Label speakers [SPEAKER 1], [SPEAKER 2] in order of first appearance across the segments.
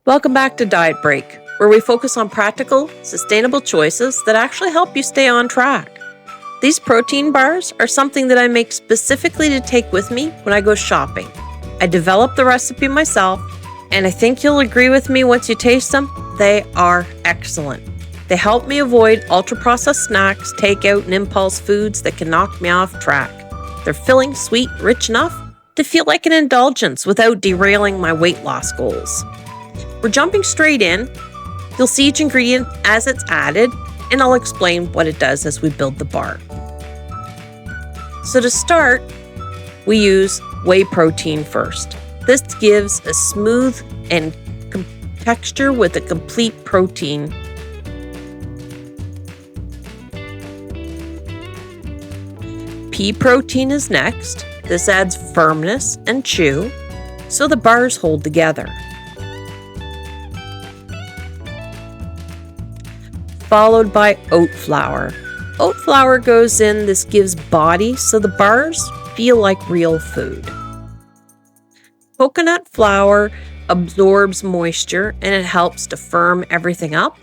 [SPEAKER 1] Welcome back to Diet Break, where we focus on practical, sustainable choices that actually help you stay on track. These protein bars are something that I make specifically to take with me when I go shopping. I developed the recipe myself, and I think you'll agree with me once you taste them, they are excellent. They help me avoid ultra-processed snacks, takeout, and impulse foods that can knock me off track. They're filling, sweet, rich enough to feel like an indulgence without derailing my weight loss goals. We're jumping straight in. You'll see each ingredient as it's added, and I'll explain what it does as we build the bar. So to start, we use whey protein first. This gives a smooth and texture with a complete protein. Pea protein is next. This adds firmness and chew, so the bars hold together. Followed by oat flour. Oat flour goes in, this gives body so the bars feel like real food. Coconut flour absorbs moisture and it helps to firm everything up.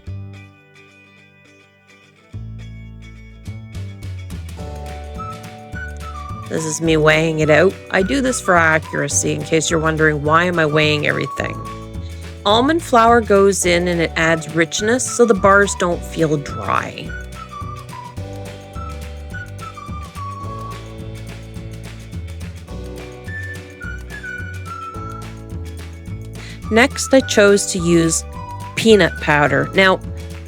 [SPEAKER 1] This is me weighing it out. I do this for accuracy in case you're wondering why am I weighing everything. Almond flour goes in and it adds richness so the bars don't feel dry. Next, I chose to use peanut powder. Now,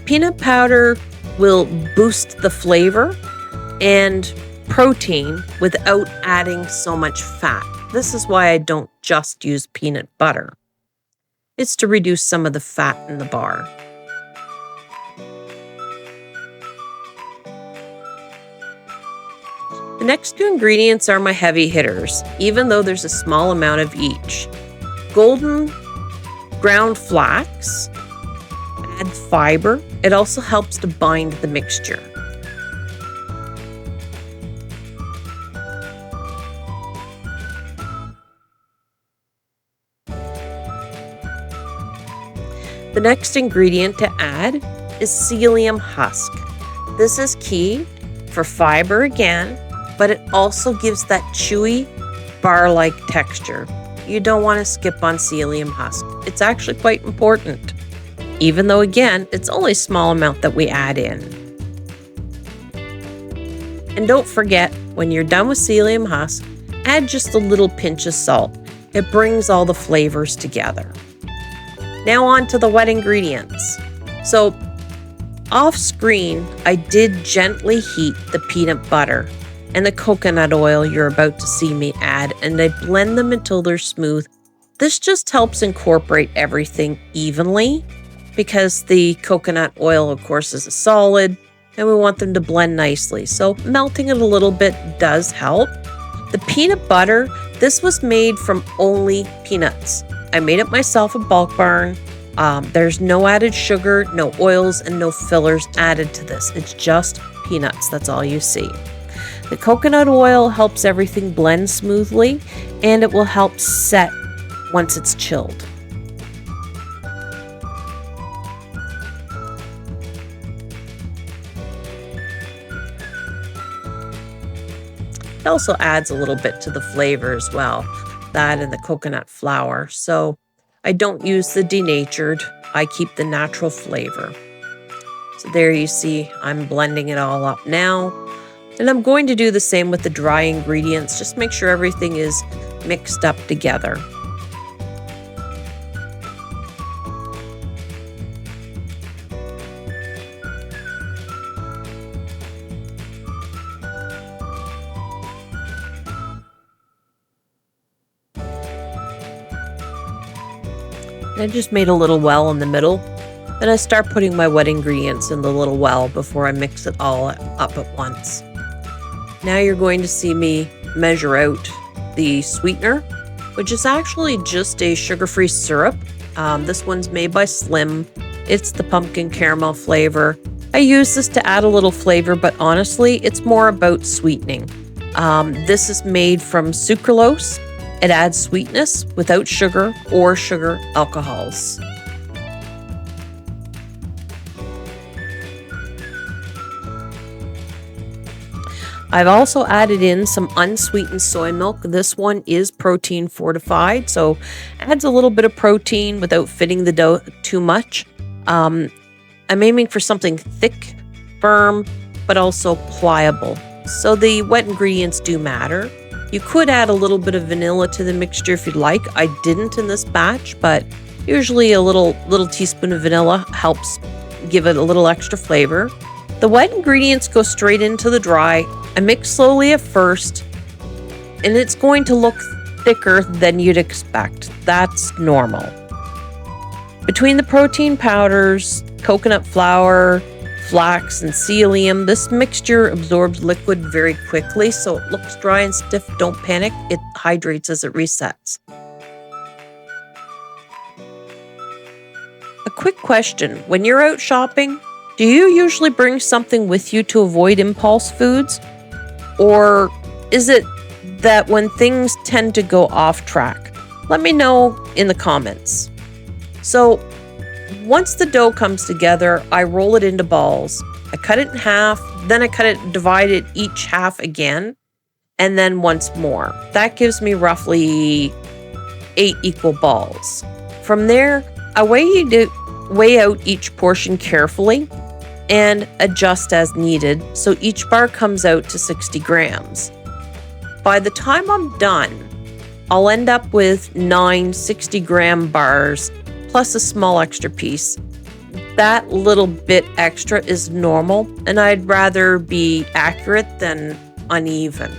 [SPEAKER 1] peanut powder will boost the flavor and protein without adding so much fat. This is why I don't just use peanut butter. It's to reduce some of the fat in the bar. The next two ingredients are my heavy hitters, even though there's a small amount of each. Golden ground flax adds fiber. It also helps to bind the mixture. The next ingredient to add is psyllium husk. This is key for fiber again, but it also gives that chewy bar-like texture. You don't want to skip on psyllium husk. It's actually quite important, even though again, it's only a small amount that we add in. And don't forget, when you're done with psyllium husk, add just a little pinch of salt. It brings all the flavors together. Now on to the wet ingredients. So off screen, I did gently heat the peanut butter and the coconut oil you're about to see me add, and I blend them until they're smooth. This just helps incorporate everything evenly because the coconut oil, of course, is a solid and we want them to blend nicely. So melting it a little bit does help. The peanut butter, this was made from only peanuts. I made it myself at Bulk Barn. There's no added sugar, no oils, and no fillers added to this. It's just peanuts. That's all you see. The coconut oil helps everything blend smoothly, and it will help set once it's chilled. It also adds a little bit to the flavor as well, that and the coconut flour. So I don't use the denatured, I keep the natural flavor. So there you see, I'm blending it all up now. And I'm going to do the same with the dry ingredients, just make sure everything is mixed up together. I just made a little well in the middle. Then I start putting my wet ingredients in the little well before I mix it all up at once. Now you're going to see me measure out the sweetener, which is actually just a sugar-free syrup. This one's made by Slim. It's the pumpkin caramel flavor. I use this to add a little flavor, but honestly, it's more about sweetening. This is made from sucralose. It adds sweetness without sugar or sugar alcohols. I've also added in some unsweetened soy milk. This one is protein fortified, so adds a little bit of protein without fitting the dough too much. I'm aiming for something thick, firm, but also pliable. So the wet ingredients do matter. You could add a little bit of vanilla to the mixture if you'd like. I didn't in this batch, but usually a little teaspoon of vanilla helps give it a little extra flavor. The wet ingredients go straight into the dry. I mix slowly at first, and it's going to look thicker than you'd expect. That's normal. Between the protein powders, coconut flour, flax, and psyllium, this mixture absorbs liquid very quickly, so it looks dry and stiff. Don't panic, it hydrates as it resets. A quick question: when you're out shopping, do you usually bring something with you to avoid impulse foods? Or is it that when things tend to go off track? Let me know in the comments. So once the dough comes together, I roll it into balls. I cut it in half, then I divide it each half again, and then once more. That gives me roughly 8 equal balls. From there, I weigh out each portion carefully and adjust as needed, so each bar comes out to 60 grams. By the time I'm done, I'll end up with 9 60-gram bars plus a small extra piece. That little bit extra is normal, and I'd rather be accurate than uneven.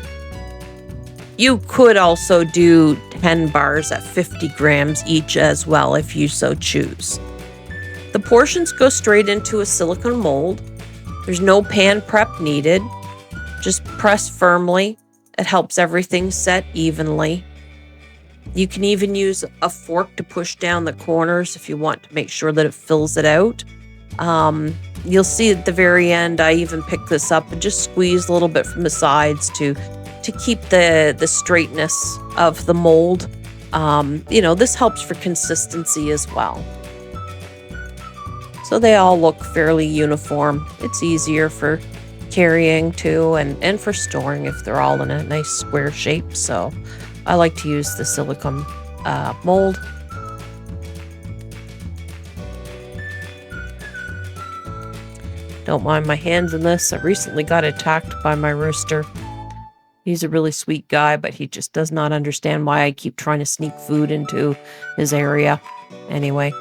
[SPEAKER 1] You could also do 10 bars at 50 grams each as well if you so choose. The portions go straight into a silicone mold. There's no pan prep needed. Just press firmly. It helps everything set evenly. You can even use a fork to push down the corners if you want to make sure that it fills it out. You'll see at the very end, I even pick this up and just squeeze a little bit from the sides to keep the straightness of the mold. This helps for consistency as well. So they all look fairly uniform. It's easier for carrying too, and for storing if they're all in a nice square shape. So I like to use the silicone mold. Don't mind my hands in this. I recently got attacked by my rooster. He's a really sweet guy, but he just does not understand why I keep trying to sneak food into his area. Anyway.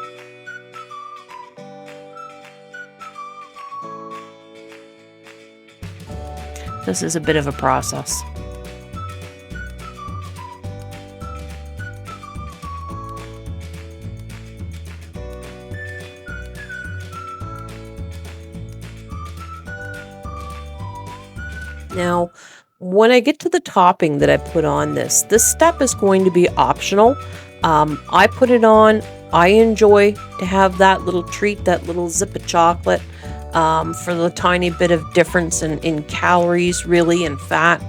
[SPEAKER 1] This is a bit of a process. Now, when I get to the topping that I put on this step is going to be optional. I put it on. I enjoy to have that little treat, that little zip of chocolate. For the tiny bit of difference in calories, really, and fat.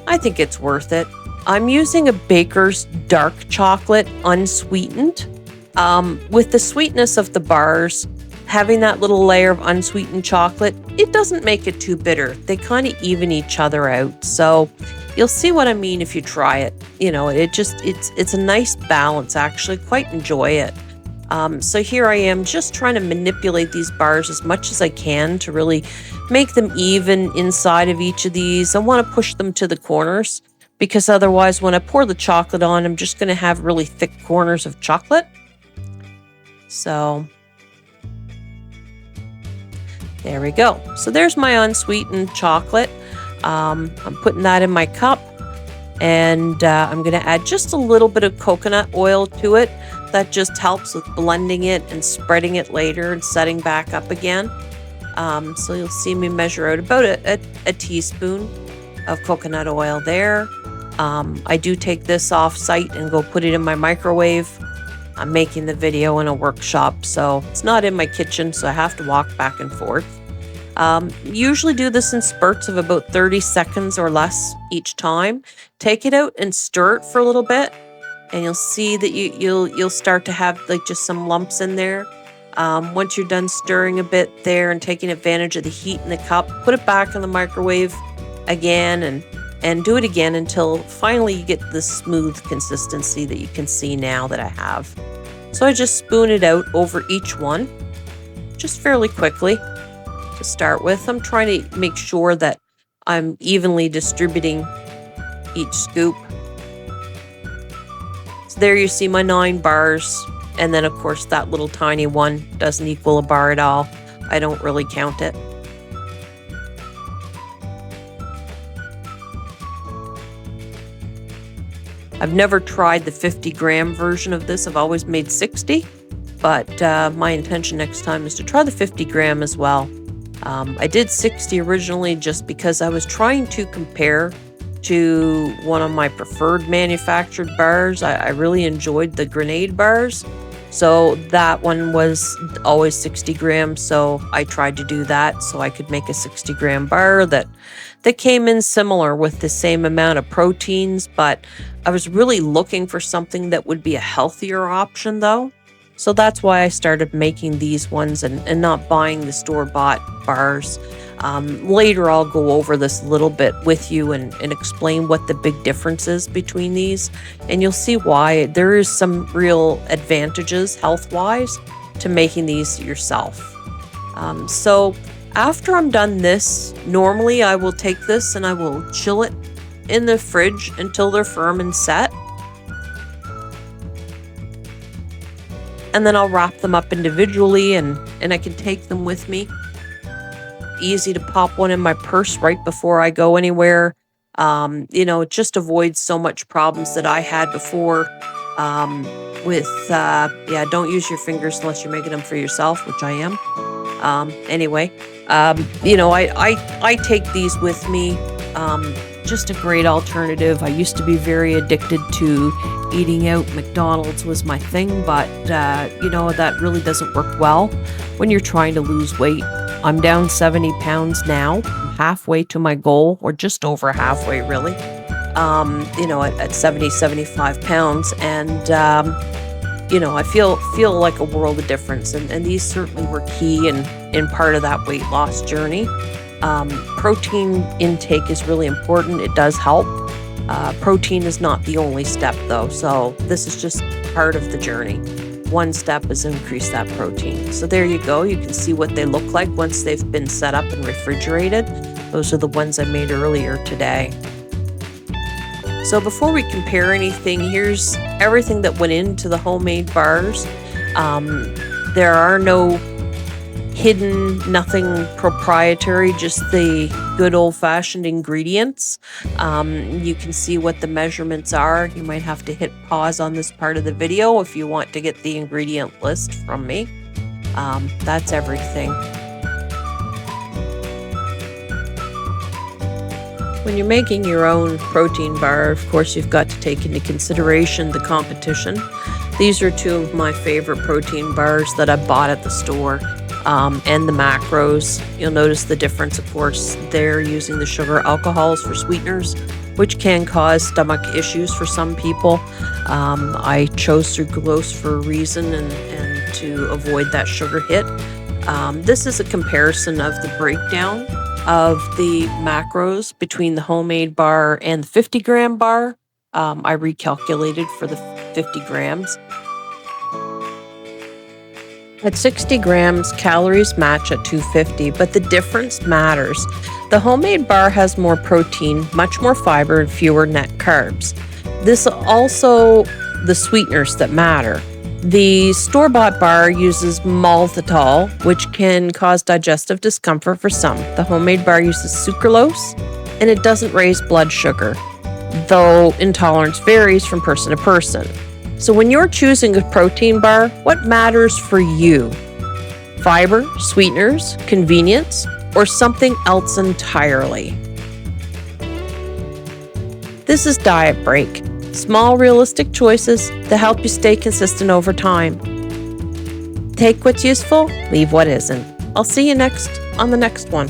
[SPEAKER 1] I think it's worth it. I'm using a Baker's dark chocolate, unsweetened. With the sweetness of the bars, having that little layer of unsweetened chocolate, it doesn't make it too bitter. They kind of even each other out. So you'll see what I mean if you try it. It's a nice balance, actually. Quite enjoy it. So here I am just trying to manipulate these bars as much as I can to really make them even inside of each of these. I want to push them to the corners because otherwise when I pour the chocolate on, I'm just going to have really thick corners of chocolate. So there we go. So there's my unsweetened chocolate. I'm putting that in my cup, and I'm going to add just a little bit of coconut oil to it. That just helps with blending it and spreading it later and setting back up again. So you'll see me measure out about a teaspoon of coconut oil there. I do take this off site and go put it in my microwave. I'm making the video in a workshop, so it's not in my kitchen, so I have to walk back and forth. Usually do this in spurts of about 30 seconds or less each time. Take it out and stir it for a little bit, and you'll see that you'll start to have like just some lumps in there. Once you're done stirring a bit there and taking advantage of the heat in the cup, put it back in the microwave again and do it again until finally you get this smooth consistency that you can see now that I have. So I just spoon it out over each one, just fairly quickly to start with. I'm trying to make sure that I'm evenly distributing each scoop. So there you see my 9 bars, and then of course that little tiny one doesn't equal a bar at all. I don't really count it. I've never tried the 50-gram version of this. I've always made 60, but my intention next time is to try the 50-gram as well. I did 60 originally just because I was trying to compare to one of my preferred manufactured bars. I really enjoyed the grenade bars, so that one was always 60 grams, so I tried to do that so I could make a 60-gram bar that came in similar with the same amount of proteins, but I was really looking for something that would be a healthier option though. So that's why I started making these ones and not buying the store-bought bars. Later I'll go over this a little bit with you and explain what the big difference is between these, and you'll see why there is some real advantages health-wise to making these yourself. So after I'm done this, normally I will take this and I will chill it in the fridge until they're firm and set. And then I'll wrap them up individually and I can take them with me. Easy to pop one in my purse right before I go anywhere. It just avoids so much problems that I had before with, don't use your fingers unless you're making them for yourself, which I am. I take these with me. Just a great alternative. I used to be very addicted to eating out. McDonald's was my thing, but that really doesn't work well when you're trying to lose weight. I'm down 70 pounds now. I'm halfway to my goal, or just over halfway really. At 70, 75 pounds, and I feel like a world of difference, and these certainly were key in part of that weight loss journey. Protein intake is really important. It does help. Protein is not the only step though, so this is just part of the journey. One step is increase that protein. So there you go. You can see what they look like once they've been set up and refrigerated. Those are the ones I made earlier today. So before we compare anything, here's everything that went into the homemade bars. There are no hidden, nothing proprietary, just the good old-fashioned ingredients. You can see what the measurements are. You might have to hit pause on this part of the video if you want to get the ingredient list from me. That's everything. When you're making your own protein bar, of course, you've got to take into consideration the competition. These are two of my favorite protein bars that I bought at the store. And the macros. You'll notice the difference, of course. They're using the sugar alcohols for sweeteners, which can cause stomach issues for some people. I chose sucralose for a reason and to avoid that sugar hit. This is a comparison of the breakdown of the macros between the homemade bar and the 50-gram bar. I recalculated for the 50 grams. At 60 grams, calories match at 250, but the difference matters. The homemade bar has more protein, much more fiber, and fewer net carbs. This also the sweeteners that matter. The store-bought bar uses maltitol, which can cause digestive discomfort for some. The homemade bar uses sucralose, and it doesn't raise blood sugar, though intolerance varies from person to person. So when you're choosing a protein bar, what matters for you? Fiber, sweeteners, convenience, or something else entirely? This is Diet Break. Small, realistic choices to help you stay consistent over time. Take what's useful, leave what isn't. I'll see you next on the next one.